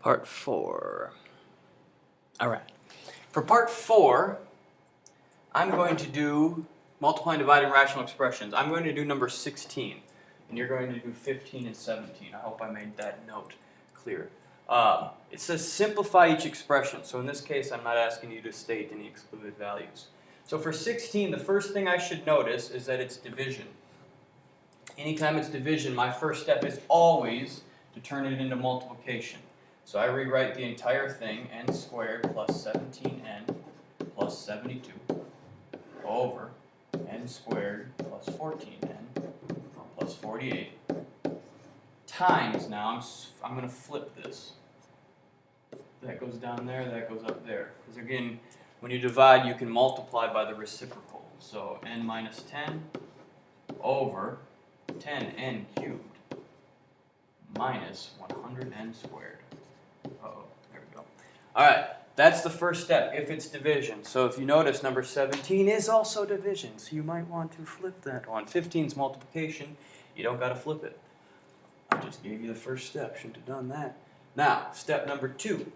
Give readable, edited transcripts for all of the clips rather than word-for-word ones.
Part 4. All right. For part 4, I'm going to do multiplying, dividing rational expressions. I'm going to do number 16, and you're going to do 15 and 17. I hope I made that note clear. It says simplify each expression. So in this case, I'm not asking you to state any excluded values. So for 16, the first thing I should notice is that it's division. Anytime it's division, my first step is always to turn it into multiplication. So I rewrite the entire thing, n squared plus 17n plus 72 over n squared plus 14n plus 48 times, now I'm going to flip this. That goes down there, that goes up there. Because again, when you divide, you can multiply by the reciprocal. So n minus 10 over 10n cubed minus 100n squared. Uh-oh, there we go. All right, that's the first step if it's division. So if you notice, number 17 is also division, so you might want to flip that one. 15 is multiplication. You don't got to flip it. I just gave you the first step. Shouldn't have done that. Now, step number 2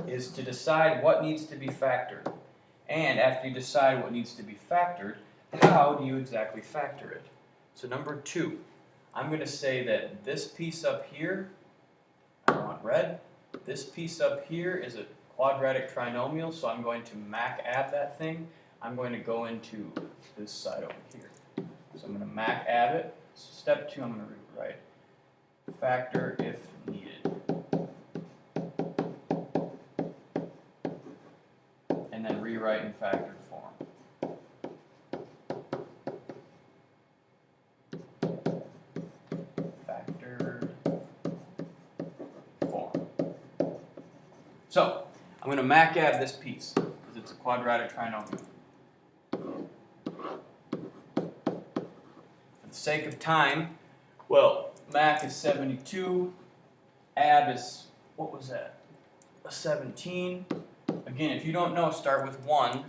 is to decide what needs to be factored. And after you decide what needs to be factored, how do you exactly factor it? So number 2, I'm going to say that this piece up here, I want red. This piece up here is a quadratic trinomial, so I'm going to MAC-AB that thing. I'm going to go into this side over here. So I'm going to MAC-AB it. Step 2, I'm going to rewrite factor if needed. And then rewrite in factored form. Factored form. So, I'm going to MAC-AB this piece, because it's a quadratic trinomial. For the sake of time, well, MAC is 72, AB is, what was that? A 17. Again, if you don't know, start with 1,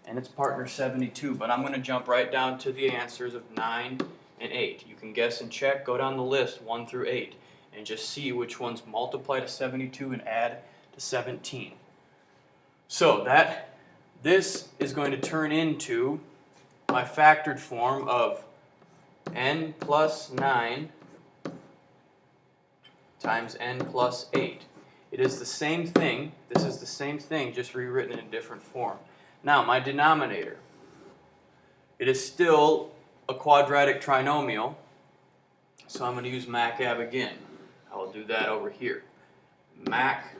and its partner 72, but I'm going to jump right down to the answers of 9 and 8. You can guess and check, go down the list 1 through 8, and just see which ones multiply to 72 and add to 17. So this is going to turn into my factored form of n plus 9 times n plus 8. It is the same thing. This is the same thing, just rewritten in a different form. Now, my denominator. It is still a quadratic trinomial, so I'm going to use MAC-AB again. I will do that over here. MAC-AB.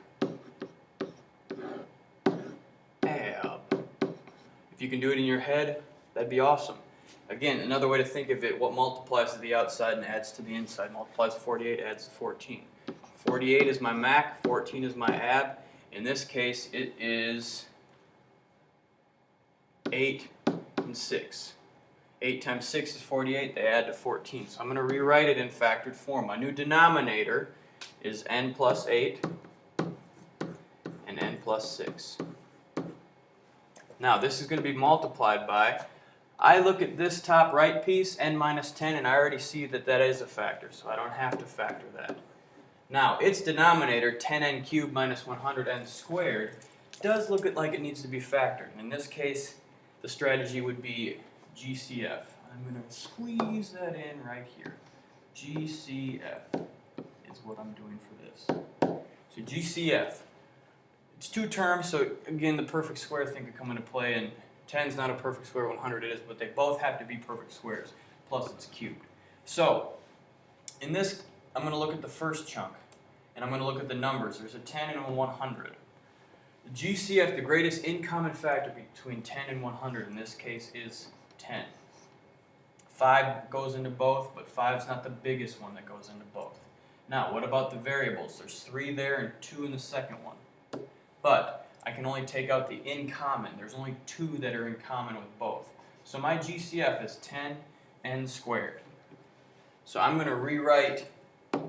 If you can do it in your head, that'd be awesome. Again, another way to think of it, what multiplies to the outside and adds to the inside. Multiplies 48, adds to 14. 48 is my MAC, 14 is my AB. In this case, it is 8 and 6. 8 times 6 is 48, they add to 14. So I'm going to rewrite it in factored form. My new denominator is n plus 8 and n plus 6. Now, this is going to be multiplied by, I look at this top right piece, n minus 10, and I already see that that is a factor, so I don't have to factor that. Now, its denominator, 10n cubed minus 100n squared, does look like it needs to be factored. In this case, the strategy would be GCF. I'm going to squeeze that in right here. GCF is what I'm doing for this. So GCF. It's 2 terms, so again, the perfect square thing could come into play, and 10 is not a perfect square, 100 it is, but they both have to be perfect squares, plus it's cubed. So, in this, I'm going to look at the first chunk, and I'm going to look at the numbers. There's a 10 and a 100. The GCF, the greatest in common factor between 10 and 100, in this case, is 10. 5 goes into both, but 5 is not the biggest one that goes into both. Now, what about the variables? There's 3 there and 2 in the second one. But I can only take out the in common. There's only 2 that are in common with both. So my GCF is 10n squared. So I'm going to rewrite the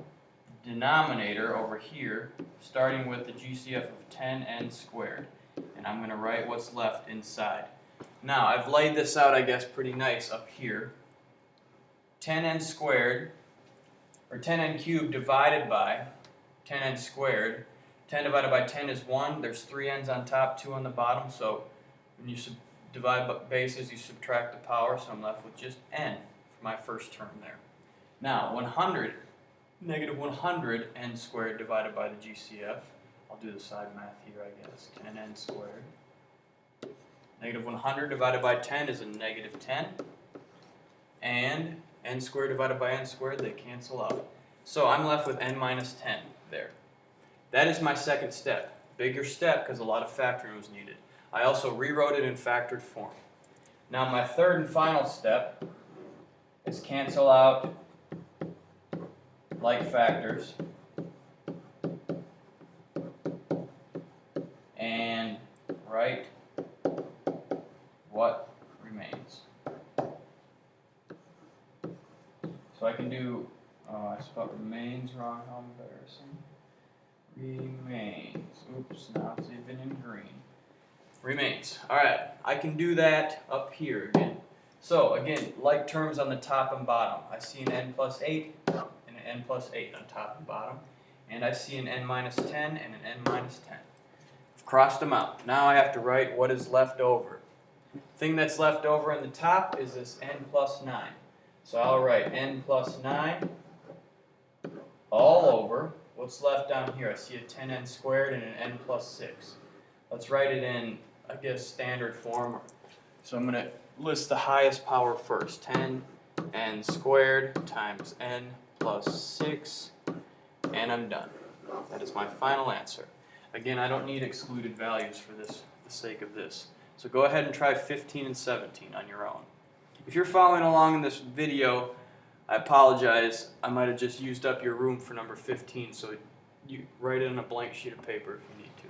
denominator over here, starting with the GCF of 10n squared. And I'm going to write what's left inside. Now, I've laid this out, I guess, pretty nice up here. 10n squared, or 10n cubed divided by 10n squared. 10 divided by 10 is 1. There's 3 n's on top, 2 on the bottom. So when you divide bases, you subtract the power. So I'm left with just n for my first term there. Now, 100, negative 100 n squared divided by the GCF. I'll do the side math here, I guess. 10n squared. Negative 100 divided by 10 is a negative 10. And n squared divided by n squared, they cancel out. So I'm left with n minus 10 there. That is my second step. Bigger step because a lot of factoring was needed. I also rewrote it in factored form. Now my third and final step is cancel out like factors and write what remains. So I can do, I spelled remains wrong, how embarrassing. Remains, oops, now it's even in green. Remains, alright, I can do that up here again. So again, like terms on the top and bottom. I see an n plus 8 and an n plus 8 on top and bottom. And I see an n minus 10 and an n minus 10. I've crossed them out. Now I have to write what is left over. Thing that's left over in the top is this n plus 9. So I'll write n plus 9 all over. What's left down here? I see a 10n squared and an n plus 6. Let's write it in, I guess, standard form. So I'm going to list the highest power first. 10n squared times n plus 6, and I'm done. That is my final answer. Again, I don't need excluded values for this, the sake of this. So go ahead and try 15 and 17 on your own. If you're following along in this video, I apologize. I might have just used up your room for number 15, so you write it on a blank sheet of paper if you need to.